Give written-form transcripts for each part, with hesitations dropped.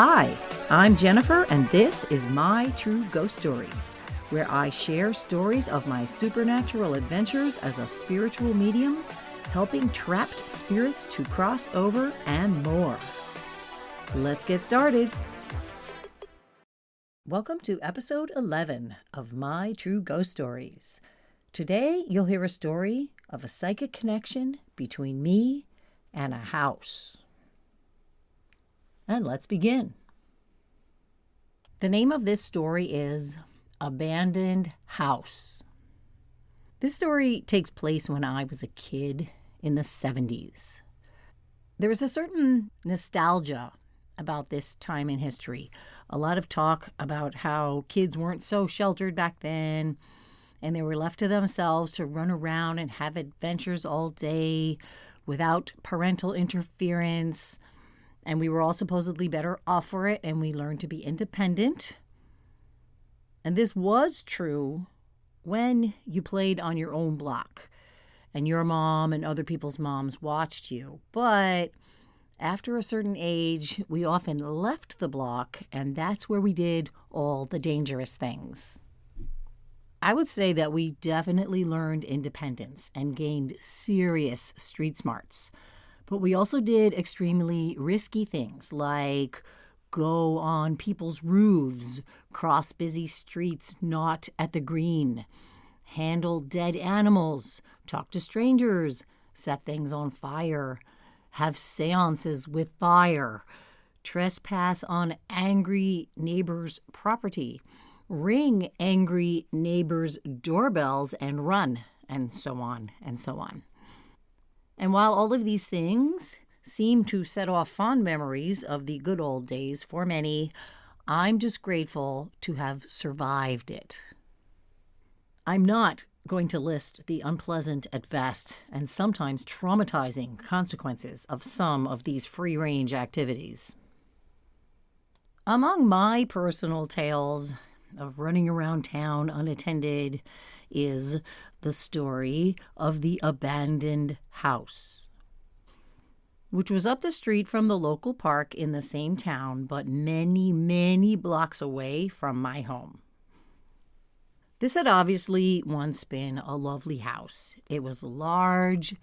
Hi, I'm Jennifer, and this is My True Ghost Stories, where I share stories of my supernatural adventures as a spiritual medium, helping trapped spirits to cross over and more. Let's get started. Welcome to episode 11 of My True Ghost Stories. Today, you'll hear a story of a psychic connection between me and a house. And let's begin. The name of this story is Abandoned House. This story takes place when I was a kid in the 70s. There was a certain nostalgia about this time in history. A lot of talk about how kids weren't so sheltered back then, and they were left to themselves to run around and have adventures all day without parental interference. And we were all supposedly better off for it, and we learned to be independent. And this was true when you played on your own block, and your mom and other people's moms watched you. But after a certain age, we often left the block, and that's where we did all the dangerous things. I would say that we definitely learned independence and gained serious street smarts. But we also did extremely risky things like go on people's roofs, cross busy streets not at the green, handle dead animals, talk to strangers, set things on fire, have seances with fire, trespass on angry neighbors' property, ring angry neighbors' doorbells and run, and so on and so on. And while all of these things seem to set off fond memories of the good old days for many, I'm just grateful to have survived it. I'm not going to list the unpleasant at best and sometimes traumatizing consequences of some of these free-range activities. Among my personal tales of running around town unattended is the story of the abandoned house, which was up the street from the local park in the same town, but many, many blocks away from my home. This had obviously once been a lovely house. It was large,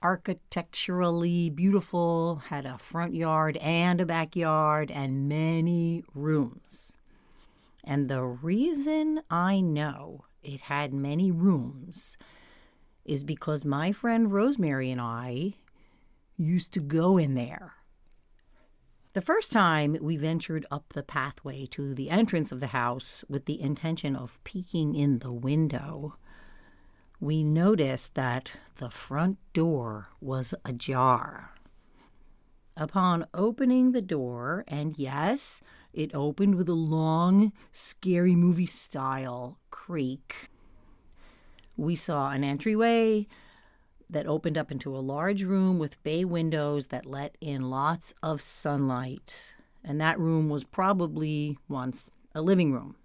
architecturally beautiful, had a front yard and a backyard, and many rooms. And the reason I know it had many rooms is because my friend Rosemary and I used to go in there. The first time we ventured up the pathway to the entrance of the house with the intention of peeking in the window, we noticed that the front door was ajar. Upon opening the door, and yes, it opened with a long, scary movie-style creak, we saw an entryway that opened up into a large room with bay windows that let in lots of sunlight. And that room was probably once a living room.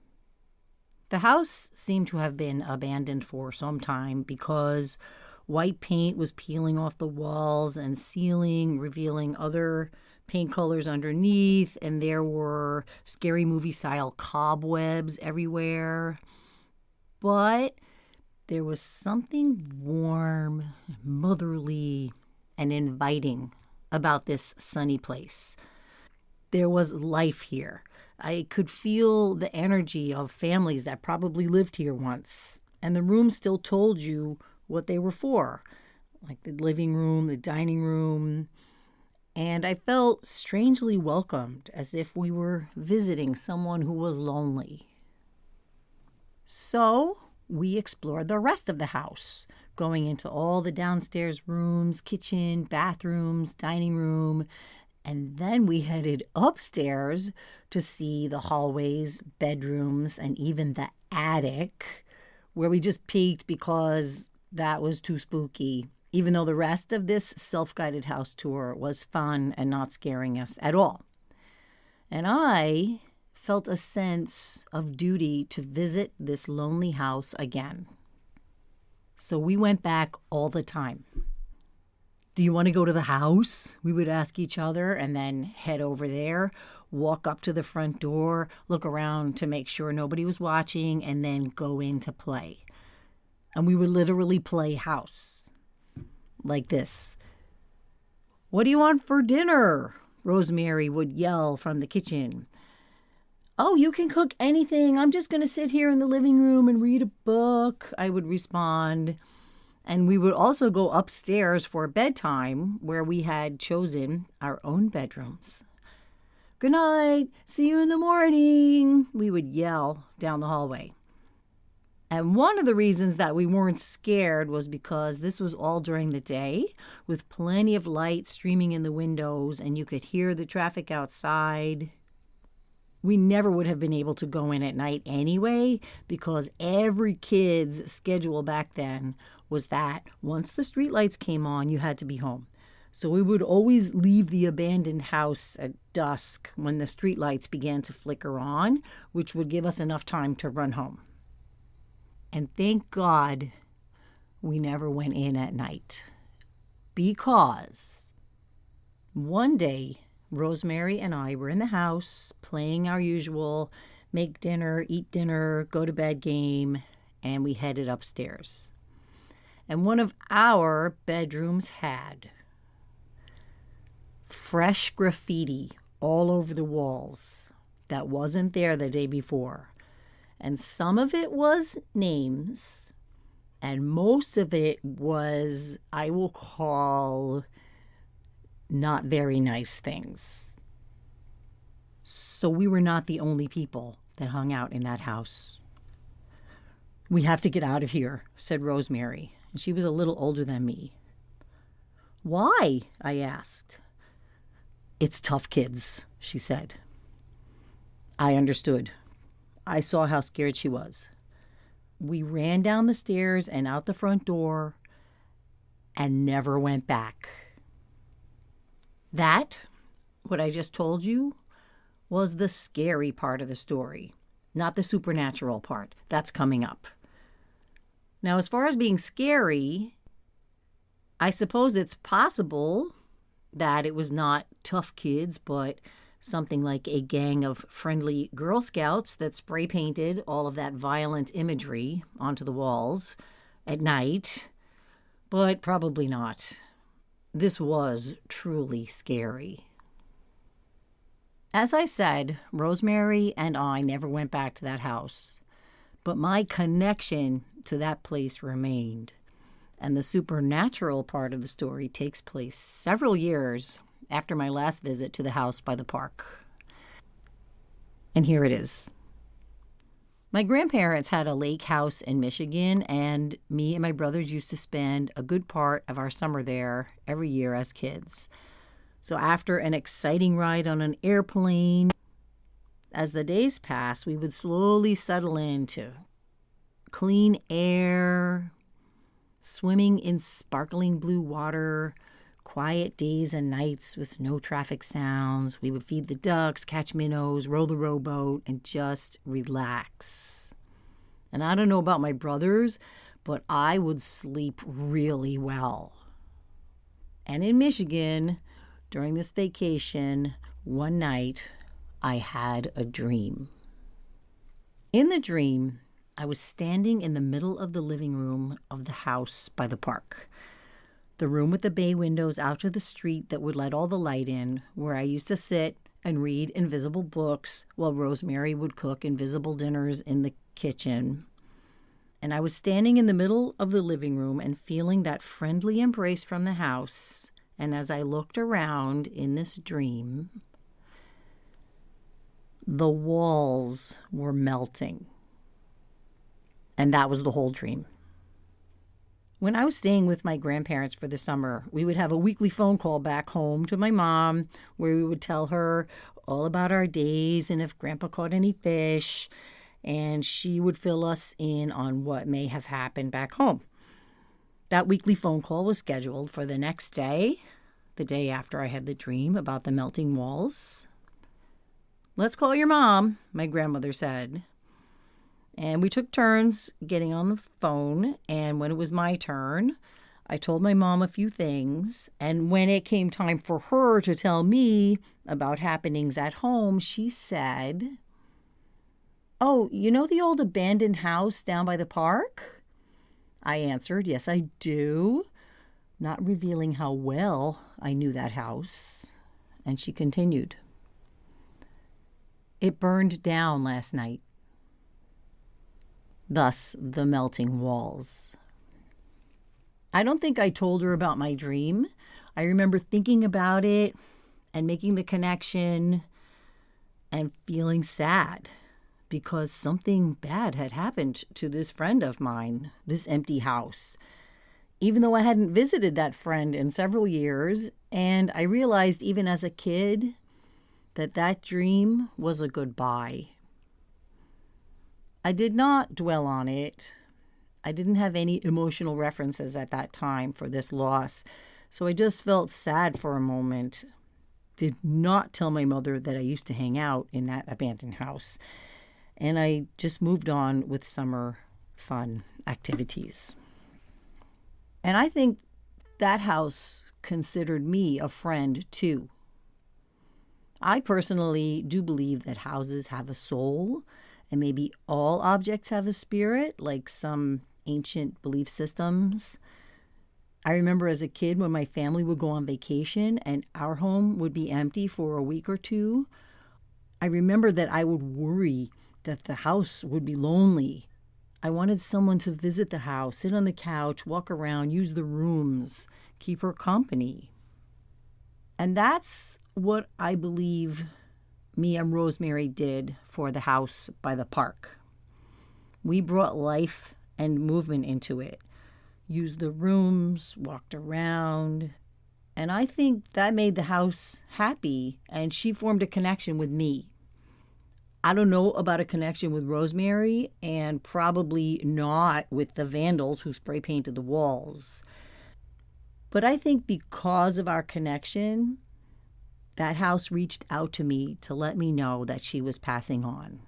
The house seemed to have been abandoned for some time because white paint was peeling off the walls and ceiling, revealing other paint colors underneath, and there were scary movie-style cobwebs everywhere. But there was something warm, motherly, and inviting about this sunny place. There was life here. I could feel the energy of families that probably lived here once, and the rooms still told you what they were for, like the living room, the dining room. And I felt strangely welcomed, as if we were visiting someone who was lonely. So we explored the rest of the house, going into all the downstairs rooms, kitchen, bathrooms, dining room, and then we headed upstairs to see the hallways, bedrooms, and even the attic, where we just peeked because that was too spooky, even though the rest of this self-guided house tour was fun and not scaring us at all. And I felt a sense of duty to visit this lonely house again. So we went back all the time. Do you want to go to the house? We would ask each other and then head over there. walk up to the front door, look around to make sure nobody was watching, and then go in to play. And we would literally play house like this. "What do you want for dinner?" Rosemary would yell from the kitchen. "Oh, you can cook anything. I'm just going to sit here in the living room and read a book," I would respond. And we would also go upstairs for bedtime, where we had chosen our own bedrooms. "Good night. See you in the morning," we would yell down the hallway. And one of the reasons that we weren't scared was because this was all during the day, with plenty of light streaming in the windows, and you could hear the traffic outside. We never would have been able to go in at night anyway, because every kid's schedule back then was that once the streetlights came on, you had to be home. So we would always leave the abandoned house at dusk when the streetlights began to flicker on, which would give us enough time to run home. And thank God we never went in at night, because one day Rosemary and I were in the house playing our usual make dinner, eat dinner, go to bed game, and we headed upstairs. And one of our bedrooms had fresh graffiti all over the walls that wasn't there the day before. And some of it was names, and most of it was, I will call, not very nice things. So we were not the only people that hung out in that house. "We have to get out of here," said Rosemary, and she was a little older than me. "Why?" I asked. "It's tough, kids," she said. I understood. I saw how scared she was. We ran down the stairs and out the front door and never went back. That, what I just told you, was the scary part of the story, not the supernatural part. That's coming up. Now, as far as being scary, I suppose it's possible that it was not tough kids, but something like a gang of friendly Girl Scouts that spray painted all of that violent imagery onto the walls at night, but probably not. This was truly scary. As I said, Rosemary and I never went back to that house, but my connection to that place remained. And the supernatural part of the story takes place several years after my last visit to the house by the park. And here it is. My grandparents had a lake house in Michigan, and me and my brothers used to spend a good part of our summer there every year as kids. So after an exciting ride on an airplane, as the days passed, we would slowly settle into clean air, swimming in sparkling blue water, quiet days and nights with no traffic sounds. We would feed the ducks, catch minnows, row the rowboat, and just relax. And I don't know about my brothers, but I would sleep really well. And in Michigan, during this vacation, one night, I had a dream. In the dream, I was standing in the middle of the living room of the house by the park. The room with the bay windows out to the street that would let all the light in, where I used to sit and read invisible books while Rosemary would cook invisible dinners in the kitchen. And I was standing in the middle of the living room and feeling that friendly embrace from the house. And as I looked around in this dream, the walls were melting. And that was the whole dream. When I was staying with my grandparents for the summer, we would have a weekly phone call back home to my mom where we would tell her all about our days and if Grandpa caught any fish, and she would fill us in on what may have happened back home. That weekly phone call was scheduled for the next day, the day after I had the dream about the melting walls. "Let's call your mom," my grandmother said. And we took turns getting on the phone, and when it was my turn, I told my mom a few things, and when it came time for her to tell me about happenings at home, she said, "Oh, you know the old abandoned house down by the park?" I answered, "Yes, I do," not revealing how well I knew that house. And she continued, "It burned down last night." Thus, the melting walls. I don't think I told her about my dream. I remember thinking about it and making the connection and feeling sad because something bad had happened to this friend of mine, this empty house. Even though I hadn't visited that friend in several years, and I realized even as a kid that that dream was a goodbye. I did not dwell on it. I didn't have any emotional references at that time for this loss, so I just felt sad for a moment. Did not tell my mother that I used to hang out in that abandoned house, and I just moved on with summer fun activities. And I think that house considered me a friend too. I personally do believe that houses have a soul, and maybe all objects have a spirit, like some ancient belief systems. I remember as a kid when my family would go on vacation and our home would be empty for a week or two. I remember that I would worry that the house would be lonely. I wanted someone to visit the house, sit on the couch, walk around, use the rooms, keep her company. And that's what I believe me and Rosemary did for the house by the park. We brought life and movement into it, used the rooms, walked around, and I think that made the house happy, and she formed a connection with me. I don't know about a connection with Rosemary, and probably not with the vandals who spray painted the walls. But I think because of our connection, that house reached out to me to let me know that she was passing on.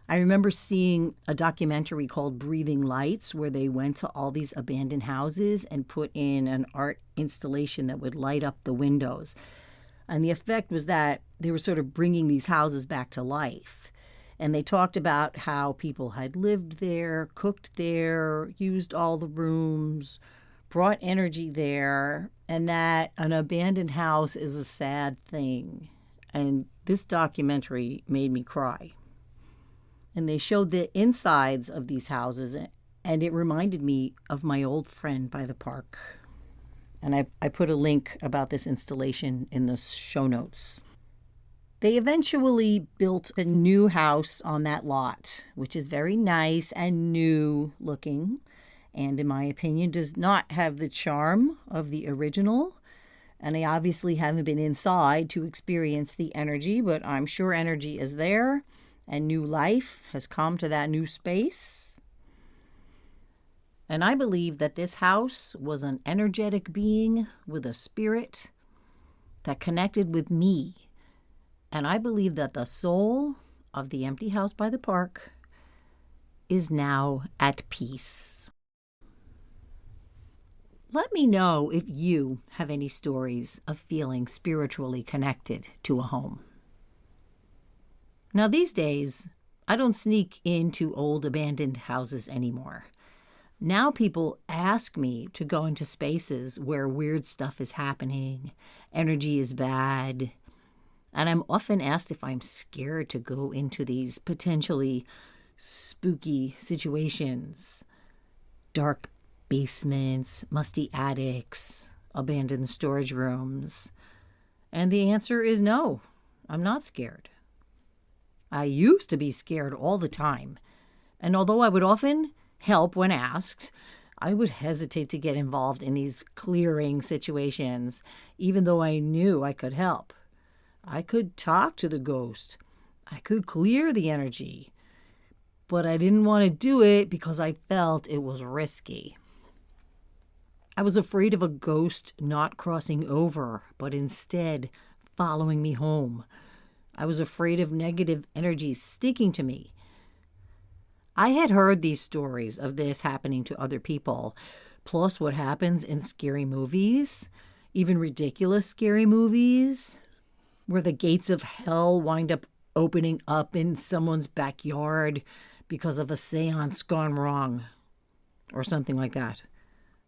I remember seeing a documentary called Breathing Lights, where they went to all these abandoned houses and put in an art installation that would light up the windows. And the effect was that they were sort of bringing these houses back to life. And they talked about how people had lived there, cooked there, used all the rooms, brought energy there, and that an abandoned house is a sad thing. And this documentary made me cry. And they showed the insides of these houses, and it reminded me of my old friend by the park. And I put a link about this installation in the show notes. They eventually built a new house on that lot, which is very nice and new looking, and in my opinion does not have the charm of the original. And I obviously haven't been inside to experience the energy, but I'm sure energy is there. And new life has come to that new space. And I believe that this house was an energetic being with a spirit that connected with me. And I believe that the soul of the empty house by the park is now at peace. Let me know if you have any stories of feeling spiritually connected to a home. Now, these days, I don't sneak into old abandoned houses anymore. Now people ask me to go into spaces where weird stuff is happening, energy is bad, and I'm often asked if I'm scared to go into these potentially spooky situations. Dark basements, musty attics, abandoned storage rooms. And the answer is no, I'm not scared. I used to be scared all the time, and although I would often help when asked, I would hesitate to get involved in these clearing situations, even though I knew I could help. I could talk to the ghost. I could clear the energy, but I didn't want to do it because I felt it was risky. I was afraid of a ghost not crossing over, but instead following me home. I was afraid of negative energy sticking to me. I had heard these stories of this happening to other people, plus what happens in scary movies, even ridiculous scary movies, where the gates of hell wind up opening up in someone's backyard because of a seance gone wrong or something like that.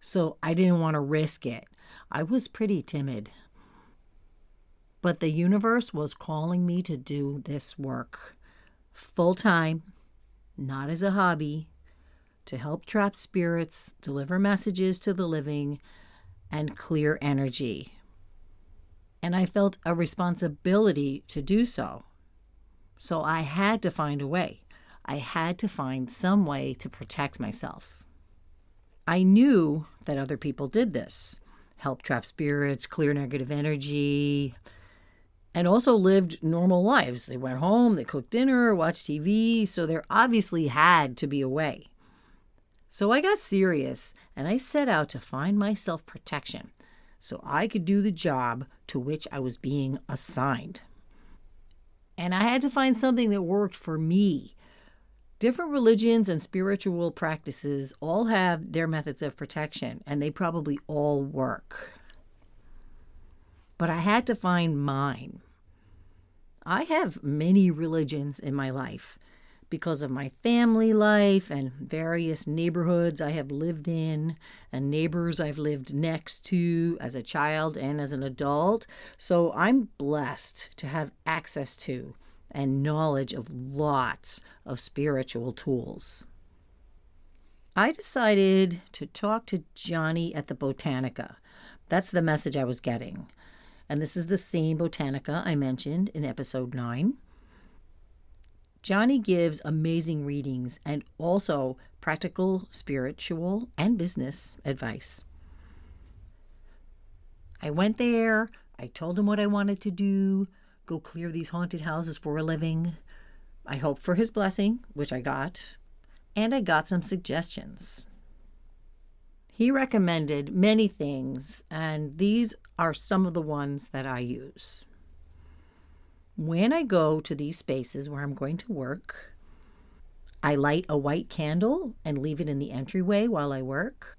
So I didn't want to risk it. I was pretty timid. But the universe was calling me to do this work full time, not as a hobby, to help trapped spirits, deliver messages to the living, and clear energy. And I felt a responsibility to do so. So I had to find a way. I had to find some way to protect myself. I knew that other people did this, help trap spirits, clear negative energy, and also lived normal lives. They went home, they cooked dinner, watched TV, so there obviously had to be a way. So I got serious and I set out to find myself protection so I could do the job to which I was being assigned. And I had to find something that worked for me. Different religions and spiritual practices all have their methods of protection, and they probably all work. But I had to find mine. I have many religions in my life because of my family life and various neighborhoods I have lived in and neighbors I've lived next to as a child and as an adult. So I'm blessed to have access to and knowledge of lots of spiritual tools. I decided to talk to Johnny at the Botanica. That's the message I was getting. And this is the same Botanica I mentioned in episode 9. Johnny gives amazing readings and also practical, spiritual, and business advice. I went there. I told him what I wanted to do, go clear these haunted houses for a living. I hoped for his blessing, which I got, and I got some suggestions. He recommended many things, and these are some of the ones that I use. When I go to these spaces where I'm going to work, I light a white candle and leave it in the entryway while I work.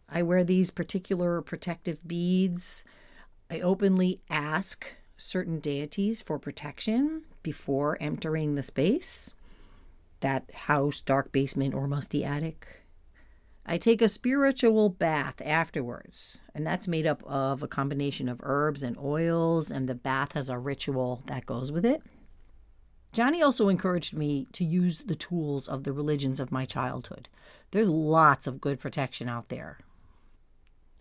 I wear these particular protective beads. I openly ask certain deities for protection before entering the space, that house, dark basement, or musty attic. I take a spiritual bath afterwards, and that's made up of a combination of herbs and oils, and the bath has a ritual that goes with it. Johnny also encouraged me to use the tools of the religions of my childhood. There's lots of good protection out there.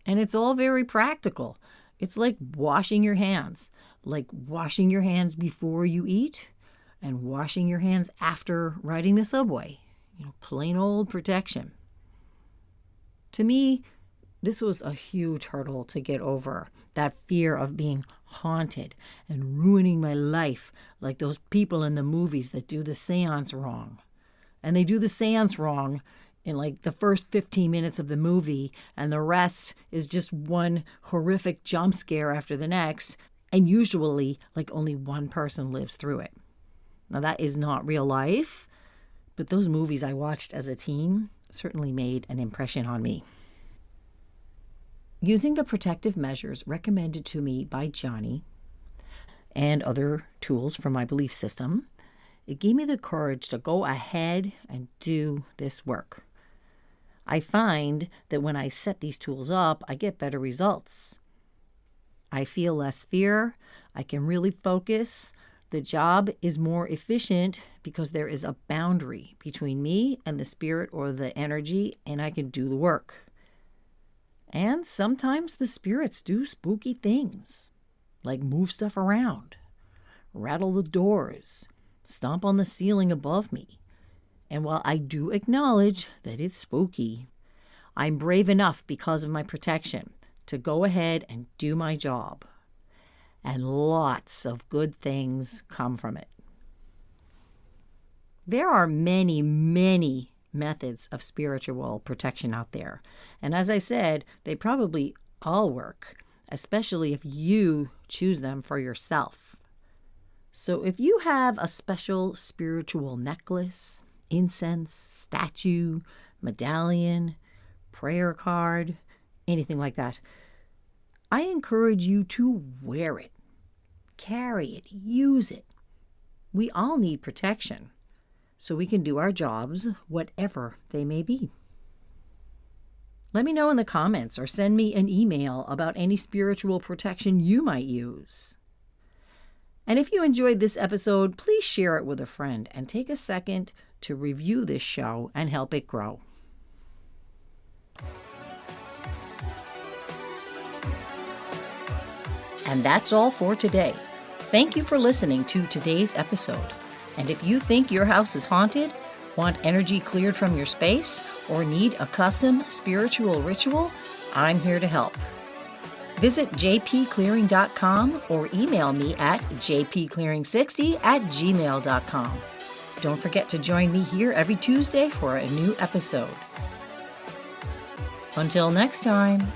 And it's all very practical. It's like washing your hands before you eat and washing your hands after riding the subway. Plain old protection. To me, this was a huge hurdle to get over, that fear of being haunted and ruining my life, like those people in the movies that do the seance wrong. And they do the seance wrong in like the first 15 minutes of the movie, and the rest is just one horrific jump scare after the next, and usually like only one person lives through it. Now that is not real life, but those movies I watched as a teen certainly made an impression on me. Using the protective measures recommended to me by Johnny and other tools from my belief system, it gave me the courage to go ahead and do this work. I find that when I set these tools up, I get better results. I feel less fear. I can really focus. The job is more efficient because there is a boundary between me and the spirit or the energy, and I can do the work. And sometimes the spirits do spooky things, like move stuff around, rattle the doors, stomp on the ceiling above me. And while I do acknowledge that it's spooky, I'm brave enough because of my protection to go ahead and do my job. And lots of good things come from it. There are many, many methods of spiritual protection out there. And as I said, they probably all work, especially if you choose them for yourself. So if you have a special spiritual necklace, incense, statue, medallion, prayer card, anything like that. I encourage you to wear it, carry it, use it. We all need protection so we can do our jobs, whatever they may be. Let me know in the comments or send me an email about any spiritual protection you might use. And if you enjoyed this episode, please share it with a friend and take a second to review this show and help it grow. And that's all for today. Thank you for listening to today's episode. And if you think your house is haunted, want energy cleared from your space, or need a custom spiritual ritual, I'm here to help. Visit jpclearing.com or email me at jpclearing60@gmail.com. Don't forget to join me here every Tuesday for a new episode. Until next time.